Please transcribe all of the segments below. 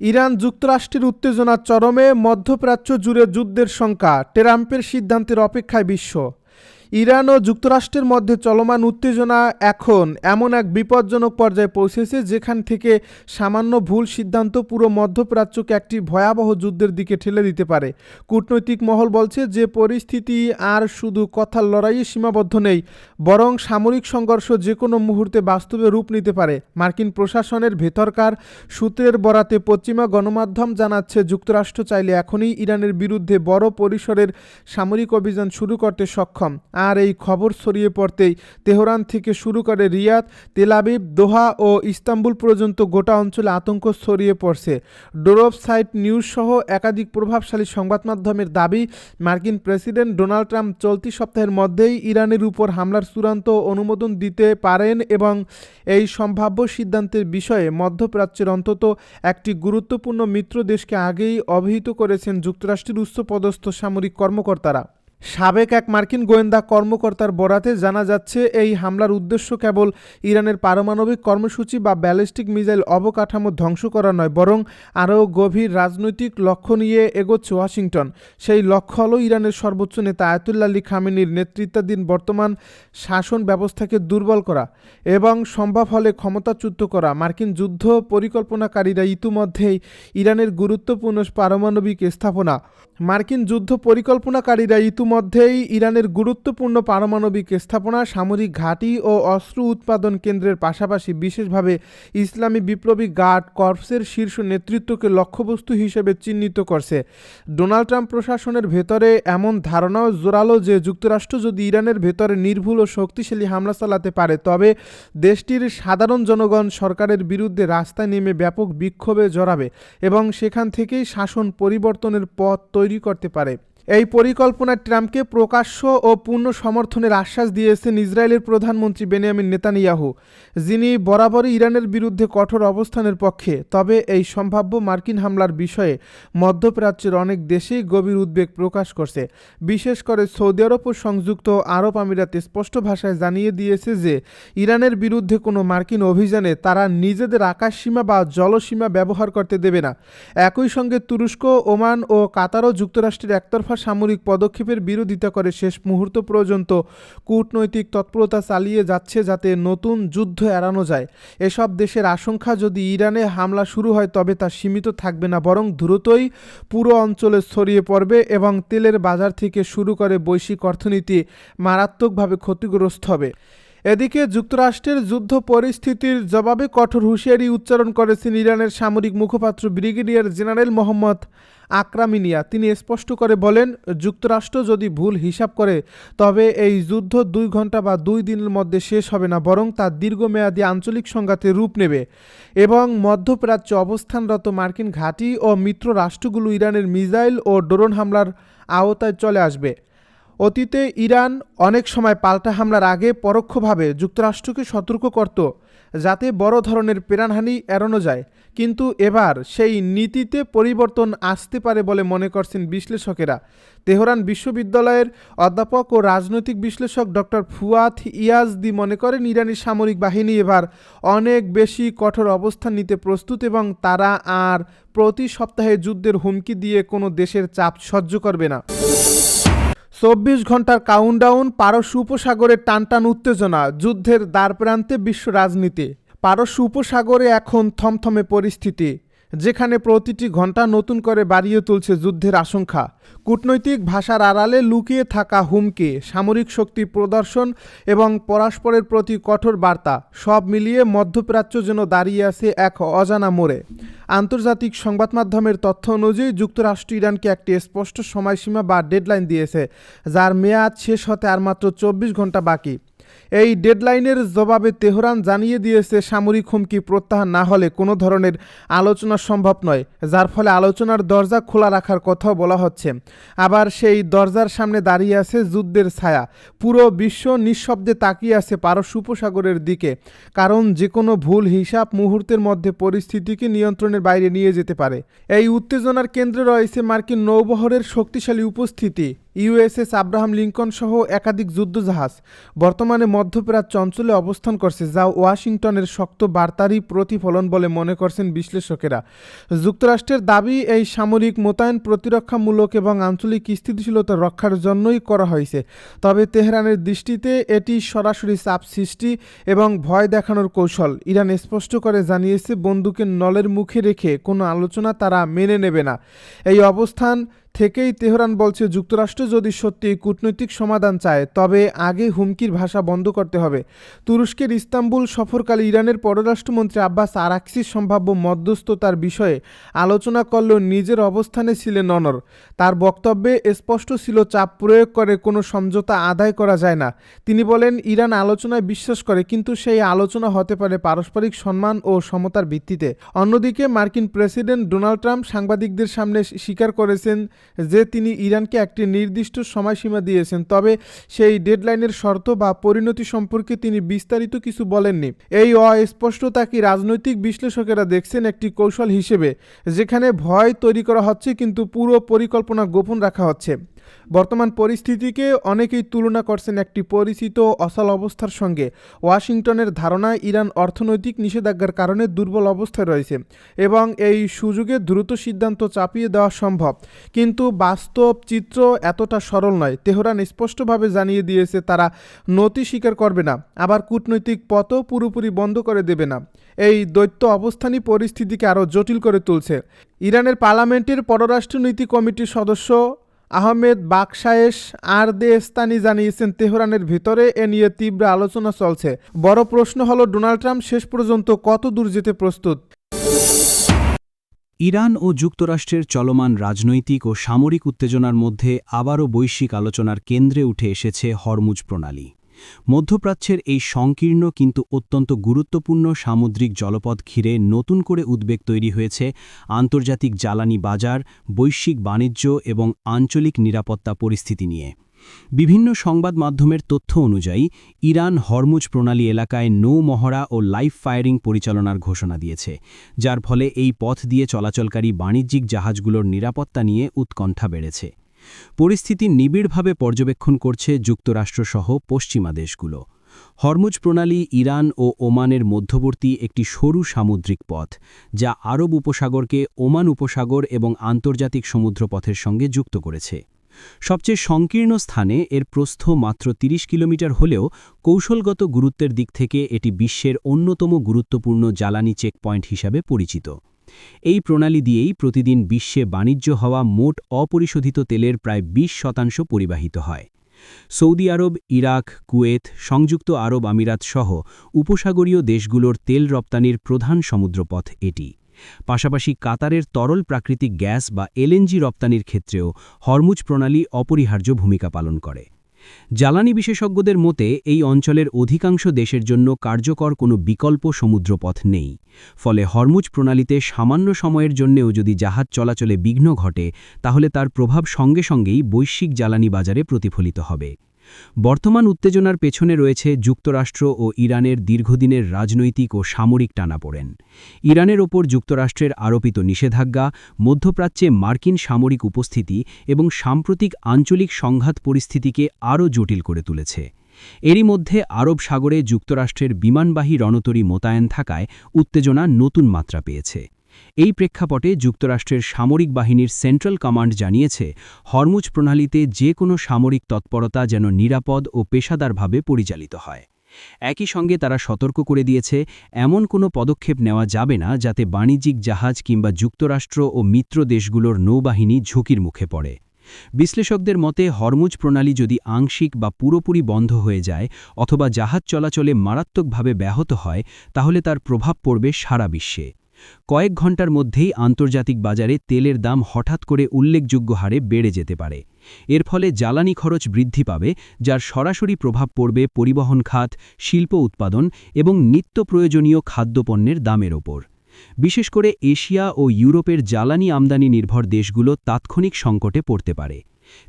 Iran যুক্তরাষ্ট্রের উত্তেজনা চরমে, মধ্যপ্রাচ্য জুড়ে যুদ্ধের শঙ্কা, ট্রাম্পের সিদ্ধান্তের অপেক্ষায় বিশ্ব। ইরান ও যুক্তরাষ্ট্রের মধ্যে চলমান উত্তেজনা এখন এমন এক বিপজ্জনক পর্যায়ে পৌঁছেছে যেখান থেকে সামান্য ভুল সিদ্ধান্ত পুরো মধ্যপ্রাচ্যকে একটি ভয়াবহ যুদ্ধের দিকে ঠেলে দিতে পারে। কূটনৈতিক মহল বলছে যে পরিস্থিতি আর শুধু কথার লড়াইয়ে সীমাবদ্ধ নেই, বরং সামরিক সংঘর্ষ যে কোনো মুহূর্তে বাস্তবে রূপ নিতে পারে। মার্কিন প্রশাসনের ভেতরকার সূত্রের বরাতে পশ্চিমা গণমাধ্যম জানাচ্ছে, যুক্তরাষ্ট্র চাইলে এখনই ইরানের বিরুদ্ধে বড় পরিসরের সামরিক অভিযান শুরু করতে সক্ষম। আর এই খবর ছড়িয়ে পড়তেই তেহরান থেকে শুরু করে রিয়াদ, তেল আবিব, দোহা ও ইস্তাম্বুল পর্যন্ত গোটা অঞ্চলে আতঙ্ক ছড়িয়ে পড়ছে। ডোরভ সাইট নিউজ সহ একাধিক প্রভাবশালী সংবাদ মাধ্যমের দাবি, মার্কিন প্রেসিডেন্ট ডোনাল্ড ট্রাম্প চলতি সপ্তাহের মধ্যেই ইরানের উপর হামলার চূড়ান্ত অনুমোদন দিতে পারেন এবং এই সম্ভাব্য সিদ্ধান্তের বিষয়ে মধ্যপ্রাচ্যের অন্তত একটি গুরুত্বপূর্ণ মিত্র দেশকে আগেই অবহিত করেছেন যুক্তরাষ্ট্রের উচ্চপদস্থ সামরিক কর্মকর্তারা। সাবেক এক মার্কিন গোয়েন্দা কর্মকর্তার বরাতে জানা যাচ্ছে, এই হামলার উদ্দেশ্য কেবল ইরানের পারমাণবিক কর্মসূচি বা ব্যালিস্টিক মিসাইল অবকাঠামো ধ্বংস করা নয়, বরং আরও গভীর রাজনৈতিক লক্ষ্য নিয়ে এগোচ্ছে ওয়াশিংটন। সেই লক্ষ্য হল ইরানের সর্বোচ্চ নেতা আয়াতুল্লাহ আলী খামেনির নেতৃত্বাধীন বর্তমান শাসন ব্যবস্থাকে দুর্বল করা এবং সম্ভব হলে ক্ষমতাচ্যুত করা। মার্কিন যুদ্ধ পরিকল্পনাকারীরা ইতিমধ্যেই ইরানের গুরুত্বপূর্ণ পারমাণবিক স্থাপনা সামরিক ঘাঁটি ও অস্ত্র উৎপাদন কেন্দ্রের পাশাপাশি বিশেষভাবে ইসলামী বিপ্লবী গার্ড কর্পসের শীর্ষ নেতৃত্বকে লক্ষ্যবস্তু হিসেবে চিহ্নিত করছে। ডোনাল্ড ট্রাম্প প্রশাসনের ভেতরে এমন ধারণাও জোরালো যে যুক্তরাষ্ট্র যদি ইরানের ভেতরে নির্ভুল ও শক্তিশালী হামলা চালাতে পারে, তবে দেশটির সাধারণ জনগণ সরকারের বিরুদ্ধে রাস্তায় নেমে ব্যাপক বিক্ষোভে জড়াবে এবং সেখান থেকেই শাসন পরিবর্তনের পথ তৈরি করতে পারে। এই পরিকল্পনায় ট্রাম্পকে প্রকাশ্য ও পূর্ণ সমর্থনের আশ্বাস দিয়েছেন ইসরায়েলের প্রধানমন্ত্রী বেনিয়ামিন নেতানিয়াহু, যিনি বরাবরই ইরানের বিরুদ্ধে কঠোর অবস্থানের পক্ষে। তবে এই সম্ভাব্য মার্কিন হামলার বিষয়ে মধ্যপ্রাচ্যের অনেক দেশেই গভীর উদ্বেগ প্রকাশ করছে। বিশেষ করে সৌদি আরব ও সংযুক্ত আরব আমিরাত স্পষ্ট ভাষায় জানিয়ে দিয়েছে যে ইরানের বিরুদ্ধে কোনো মার্কিন অভিযানে তারা নিজেদের আকাশসীমা বা জলসীমা ব্যবহার করতে দেবে না। একই সঙ্গে তুরস্ক, ওমান ও কাতারও যুক্তরাষ্ট্রের একতরফা সামরিক পদক্ষেপের বিরোধিতা করে শেষ মুহূর্ত পর্যন্ত কূটনৈতিক তৎপরতা চালিয়ে যাচ্ছে যাতে নতুন যুদ্ধ এড়ানো যায়। এসব দেশের আশঙ্কা, যদি ইরানে হামলা শুরু হয় তবে তা সীমিত থাকবে না, বরং দ্রুতই পুরো অঞ্চলে ছড়িয়ে পড়বে এবং তেলের বাজার থেকে শুরু করে বৈশ্বিক অর্থনীতি মারাত্মকভাবে ক্ষতিগ্রস্ত হবে। এদিকে যুক্তরাষ্ট্রের যুদ্ধ পরিস্থিতির জবাবে কঠোর হুঁশিয়ারি উচ্চারণ করেছেন ইরানের সামরিক মুখপাত্র ব্রিগেডিয়ার জেনারেল মোহাম্মদ আকরামিনিয়া। তিনি স্পষ্ট করে বলেন, যুক্তরাষ্ট্র যদি ভুল হিসাব করে তবে এই যুদ্ধ 2 ঘন্টা বা 2 দিনের মধ্যে শেষ হবে না, বরং তা দীর্ঘমেয়াদী আঞ্চলিক সংঘাতে রূপ নেবে এবং মধ্যপ্রাচ্যে অবস্থানরত মার্কিন ঘাঁটি ও মিত্র রাষ্ট্রগুলো ইরানের মিসাইল ও ড্রোন হামলার আওতায় চলে আসবে। অতীতে ইরান অনেক সময় পাল্টা হামলার আগে পরোক্ষভাবে যুক্তরাষ্ট্রকে সতর্ক করত যাতে বড় ধরনের প্রাণহানি এড়ানো যায়, কিন্তু এবার সেই নীতিতে পরিবর্তন আসতে পারে বলে মনে করছেন বিশ্লেষকেরা। তেহরান বিশ্ববিদ্যালয়ের অধ্যাপক ও রাজনৈতিক বিশ্লেষক ডক্টর ফুয়াদ ইয়াজদি মনে করেন, ইরানি সামরিক বাহিনী এবার অনেক বেশি কঠোর অবস্থান নিতে প্রস্তুত এবং তারা আর প্রতি সপ্তাহে যুদ্ধের হুমকি দিয়ে কোনো দেশের চাপ সহ্য করবে না। 24 ঘন্টার কাউন্টডাউন, পারস্য উপসাগরে টানটান উত্তেজনা, যুদ্ধের দ্বারপ্রান্তে বিশ্ব রাজনীতি। পারস্য উপসাগরে এখন থমথমে পরিস্থিতি, যেখানে প্রতিটি ঘন্টা নতুন করে বাড়িয়ে তুলছে যুদ্ধের আশঙ্কা। কূটনৈতিক ভাষার আড়ালে লুকিয়ে থাকা হুমকি, সামরিক শক্তি প্রদর্শন এবং পরস্পরের প্রতি কঠোর বার্তা, সব মিলিয়ে মধ্যপ্রাচ্য যেন দাঁড়িয়ে আছে এক অজানা মোড়ে। আন্তর্জাতিক সংবাদ মাধ্যমের তথ্য অনুযায়ী যুক্তরাষ্ট্র ইরানকে একটি স্পষ্ট সময়সীমা বা ডেডলাইন দিয়েছে, যার মেয়াদ শেষ হতে আর মাত্র 24 ঘন্টা বাকি। এই ডেডলাইনের জবাবে তেহরান জানিয়ে দিয়েছে, সামরিক হুমকি প্রত্যাহার না হলে কোনো ধরনের আলোচনা সম্ভব নয়, যার ফলে আলোচনার দরজা খোলা রাখার কথাও বলা হচ্ছে। আবার সেই দরজার সামনে দাঁড়িয়ে আছে যুদ্ধের ছায়া। পুরো বিশ্ব নিঃশব্দে তাকিয়ে আছে পারস্য উপসাগরের দিকে, কারণ যে কোনো ভুল হিসাব মুহূর্তের মধ্যে পরিস্থিতিকে নিয়ন্ত্রণের বাইরে নিয়ে যেতে পারে। এই উত্তেজনার কেন্দ্রে রয়েছে মার্কিন নৌবহরের শক্তিশালী উপস্থিতি। ইউএসএস আব্রাহাম লিঙ্কন সহ একাধিক যুদ্ধজাহাজ বর্তমানে মধ্যপ্রাচ্য অঞ্চলে অবস্থান করছে, যা ওয়াশিংটনের শক্ত বার্তারই প্রতিফলন বলে মনে করছেন বিশ্লেষকেরা। যুক্তরাষ্ট্রের দাবি, এই সামরিক মোতায়েন প্রতিরক্ষামূলক এবং আঞ্চলিক স্থিতিশীলতা রক্ষার জন্যই করা হয়েছে। তবে তেহরানের দৃষ্টিতে এটি সরাসরি চাপ সৃষ্টি এবং ভয় দেখানোর কৌশল। ইরান স্পষ্ট করে জানিয়েছে, বন্দুকের নলের মুখে রেখে কোনো আলোচনা তারা মেনে নেবে না। এই অবস্থান থেকেই তেহরান বলছে, যুক্তরাষ্ট্র যদি সত্যি কূটনৈতিক সমাধান চায় তবে আগে হুমকির ভাষা বন্ধ করতে হবে। তুরস্কের ইস্তাম্বুল সফরকালে ইরানের পররাষ্ট্রমন্ত্রী আব্বাস আরাকচির সম্ভাব্য মধ্যস্থতার বিষয়ে আলোচনা করলেও নিজের অবস্থানে ছিলেন অনড়। তার বক্তব্যে স্পষ্ট ছিল, চাপ প্রয়োগ করে কোনো সমঝোতা আদায় করা যায় না। তিনি বলেন, ইরান আলোচনায় বিশ্বাস করে, কিন্তু সেই আলোচনা হতে পারে পারস্পরিক সম্মান ও সমতার ভিত্তিতে। অন্যদিকে মার্কিন প্রেসিডেন্ট ডোনাল্ড ট্রাম্প সাংবাদিকদের সামনে স্বীকার করেছেন যে তিনি ইরানকে একটি নির্দিষ্ট সময়সীমা দিয়েছেন, তবে সেই ডেডলাইনের শর্ত বা পরিণতি সম্পর্কে তিনি বিস্তারিত কিছু বলেননি। এই অস্পষ্টতা কি রাজনৈতিক বিশ্লেষকেরা দেখছেন একটি কৌশল হিসেবে, যেখানে ভয় তৈরি করা হচ্ছে কিন্তু পুরো পরিকল্পনা গোপন রাখা হচ্ছে। বর্তমান পরিস্থিতিকে অনেকেই তুলনা করছেন একটি পরিচিত অচল অবস্থার সঙ্গে। ওয়াশিংটনের ধারণা, ইরান অর্থনৈতিক নিষেধাজ্ঞার কারণে দুর্বল অবস্থায় রয়েছে এবং এই সুযোগে দ্রুত সিদ্ধান্ত চাপিয়ে দেওয়া সম্ভব। কিন্তু বাস্তব চিত্র এতটা সরল নয়। তেহরান স্পষ্টভাবে জানিয়ে দিয়েছে তারা নতি স্বীকার করবে না, আবার কূটনৈতিক পথও পুরোপুরি বন্ধ করে দেবে না। এই দ্বৈত অবস্থানই পরিস্থিতিকে আরও জটিল করে তুলছে। ইরানের পার্লামেন্টের পররাষ্ট্রনীতি কমিটির সদস্য আহমেদ বাকশায়েশ আরদেস্তানি জানিয়েছেন, তেহরানের ভিতরে এ নিয়ে তীব্র আলোচনা চলছে। বড় প্রশ্ন হলো, ডোনাল্ড ট্রাম্প শেষ পর্যন্ত কত দূর যেতে প্রস্তুত। ইরান ও যুক্তরাষ্ট্রের চলমান রাজনৈতিক ও সামরিক উত্তেজনার মধ্যে আবারও বৈশ্বিক আলোচনার কেন্দ্রে উঠে এসেছে হরমুজ প্রণালী। মধ্যপ্রাচ্যের এই সংকীর্ণ কিন্তু অত্যন্ত গুরুত্বপূর্ণ সামুদ্রিক জলপথ ঘিরে নতুন করে উদ্বেগ তৈরি হয়েছে আন্তর্জাতিক জ্বালানি বাজার, বৈশ্বিক বাণিজ্য এবং আঞ্চলিক নিরাপত্তা পরিস্থিতি নিয়ে। বিভিন্ন সংবাদ মাধ্যমের তথ্য অনুযায়ী ইরান হরমুজ প্রণালী এলাকায় নৌ মহড়া ও লাইভ ফায়ারিং পরিচালনার ঘোষণা দিয়েছে, যার ফলে এই পথ দিয়ে চলাচলকারী বাণিজ্যিক জাহাজগুলোর নিরাপত্তা নিয়ে উৎকণ্ঠা বেড়েছে। পরিস্থিতি নিবিড়ভাবে পর্যবেক্ষণ করছে যুক্তরাষ্ট্রসহ পশ্চিমা দেশগুলো। হরমুজ প্রণালী ইরান ও ওমানের মধ্যবর্তী একটি সরু সামুদ্রিক পথ, যা আরব উপসাগরকে ওমান উপসাগর এবং আন্তর্জাতিক সমুদ্রপথের সঙ্গে যুক্ত করেছে। সবচেয়ে সংকীর্ণ স্থানে এর প্রস্থ মাত্র ৩০ কিলোমিটার হলেও কৌশলগত গুরুত্বের দিক থেকে এটি বিশ্বের অন্যতম গুরুত্বপূর্ণ জ্বালানি চেকপয়েন্ট হিসাবে পরিচিত। এই প্রণালী দিয়েই প্রতিদিন বিশ্বে বাণিজ্য হওয়া মোট অপরিশোধিত তেলের প্রায় ২০% পরিবাহিত হয়। সৌদি আরব, ইরাক, কুয়েত, সংযুক্ত আরব আমিরাত সহ উপসাগরীয় দেশগুলোর তেল রপ্তানির প্রধান সমুদ্রপথ এটি। পাশাপাশি কাতারের তরল প্রাকৃতিক গ্যাস বা এলএনজি রপ্তানির ক্ষেত্রেও হরমুজ প্রণালী অপরিহার্য ভূমিকা পালন করে। জ্বালানি বিশেষজ্ঞদের মতে এই অঞ্চলের অধিকাংশ দেশের জন্য কার্যকর কোনো বিকল্প সমুদ্রপথ নেই। ফলে হরমুজ প্রণালীতে সামান্য সময়ের জন্যেও যদি জাহাজ চলাচলে বিঘ্ন ঘটে, তাহলে তার প্রভাব সঙ্গে সঙ্গেই বৈশ্বিক জ্বালানি বাজারে প্রতিফলিত হবে। বর্তমান উত্তেজনার পেছনে রয়েছে যুক্তরাষ্ট্র ও ইরানের দীর্ঘদিনের রাজনৈতিক ও সামরিক টানাপোড়েন। ইরানের ওপর যুক্তরাষ্ট্রের আরোপিত নিষেধাজ্ঞা, মধ্যপ্রাচ্যে মার্কিন সামরিক উপস্থিতি এবং সাম্প্রতিক আঞ্চলিক সংঘাত পরিস্থিতিকে আরও জটিল করে তুলেছে। এরই মধ্যে আরব সাগরে যুক্তরাষ্ট্রের বিমানবাহী রণতরী মোতায়েন থাকায় উত্তেজনা নতুন মাত্রা পেয়েছে। এই প্রেক্ষাপটে যুক্তরাষ্ট্রের সামরিক বাহিনীর সেন্ট্রাল কমান্ড জানিয়েছে, হরমুজ প্রণালীতে যে কোনো সামরিক তৎপরতা যেন নিরাপদ ও পেশাদারভাবে পরিচালিত হয়। একই সঙ্গে তারা সতর্ক করে দিয়েছে, এমন কোনো পদক্ষেপ নেওয়া যাবে না যাতে বাণিজ্যিক জাহাজ কিংবা যুক্তরাষ্ট্র ও মিত্র দেশগুলোর নৌবাহিনী ঝুঁকির মুখে পড়ে। বিশ্লেষকদের মতে, হরমুজ প্রণালী যদি আংশিক বা পুরোপুরি বন্ধ হয়ে যায় অথবা জাহাজ চলাচলে মারাত্মকভাবে ব্যাহত হয়, তাহলে তার প্রভাব পড়বে সারা বিশ্বে। কয়েক ঘন্টার মধ্যেই আন্তর্জাতিক বাজারে তেলের দাম হঠাৎ করে উল্লেখযোগ্য হারে বেড়ে যেতে পারে। এর ফলে জ্বালানি খরচ বৃদ্ধি পাবে, যার সরাসরি প্রভাব পড়বে পরিবহন খাত, শিল্প উৎপাদন এবং নিত্য প্রয়োজনীয় খাদ্যপণ্যের দামের ওপর। বিশেষ করে এশিয়া ও ইউরোপের জ্বালানি আমদানি নির্ভর দেশগুলো তাৎক্ষণিক সংকটে পড়তে পারে।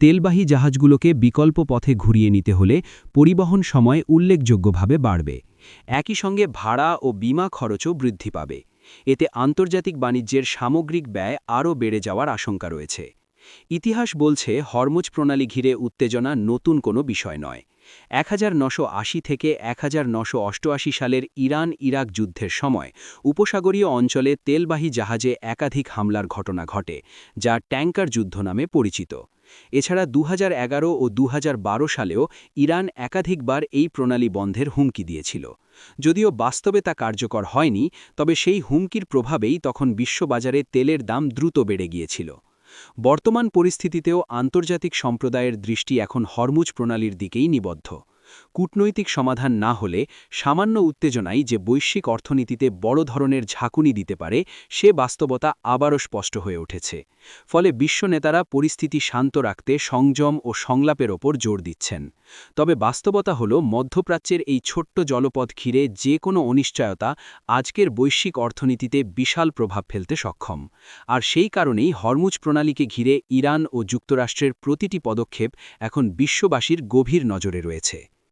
তেলবাহী জাহাজগুলোকে বিকল্প পথে ঘুরিয়ে নিতে হলে পরিবহন সময় উল্লেখযোগ্যভাবে বাড়বে। একই সঙ্গে ভাড়া ও বীমা খরচও বৃদ্ধি পাবে। এতে আন্তর্জাতিক বাণিজ্যের সামগ্রিক ব্যয় আরও বেড়ে যাওয়ার আশঙ্কা রয়েছে। ইতিহাস বলছে হরমুজ প্রণালী ঘিরে উত্তেজনা নতুন কোনো বিষয় নয়। 1980 থেকে 1988 সালের ইরান-ইরাক যুদ্ধের সময় উপসাগরীয় অঞ্চলে তেলবাহী জাহাজে একাধিক হামলার ঘটনা ঘটে, যা ট্যাঙ্কার যুদ্ধ নামে পরিচিত। এছাড়া 2011 ও 2012 সালেও ইরান একাধিকবার এই প্রণালী বন্ধের হুমকি দিয়েছিল। যদিও বাস্তবে তা কার্যকর হয়নি, তবে সেই হুমকির প্রভাবেই তখন বিশ্ববাজারে তেলের দাম দ্রুত বেড়ে গিয়েছিল। বর্তমান পরিস্থিতিতেও আন্তর্জাতিক সম্প্রদায়ের দৃষ্টি এখন হরমুজ প্রণালীর দিকেই নিবদ্ধ। কূটনৈতিক সমাধান না হলে সামান্য উত্তেজনাই যে বৈশ্বিক অর্থনীতিতে বড় ধরনের ঝাঁকুনি দিতে পারে, সে বাস্তবতা আবারও স্পষ্ট হয়ে উঠেছে। ফলে বিশ্ব নেতারা পরিস্থিতি শান্ত রাখতে সংযম ও সংলাপের ওপর জোর দিচ্ছেন। তবে বাস্তবতা হল, মধ্যপ্রাচ্যের এই ছোট্ট জলপথ ঘিরে যে কোনো অনিশ্চয়তা আজকের বৈশ্বিক অর্থনীতিতে বিশাল প্রভাব ফেলতে সক্ষম। আর সেই কারণেই হরমুজ প্রণালীকে ঘিরে ইরান ও যুক্তরাষ্ট্রের প্রতিটি পদক্ষেপ এখন বিশ্ববাসীর গভীর নজরে রয়েছে।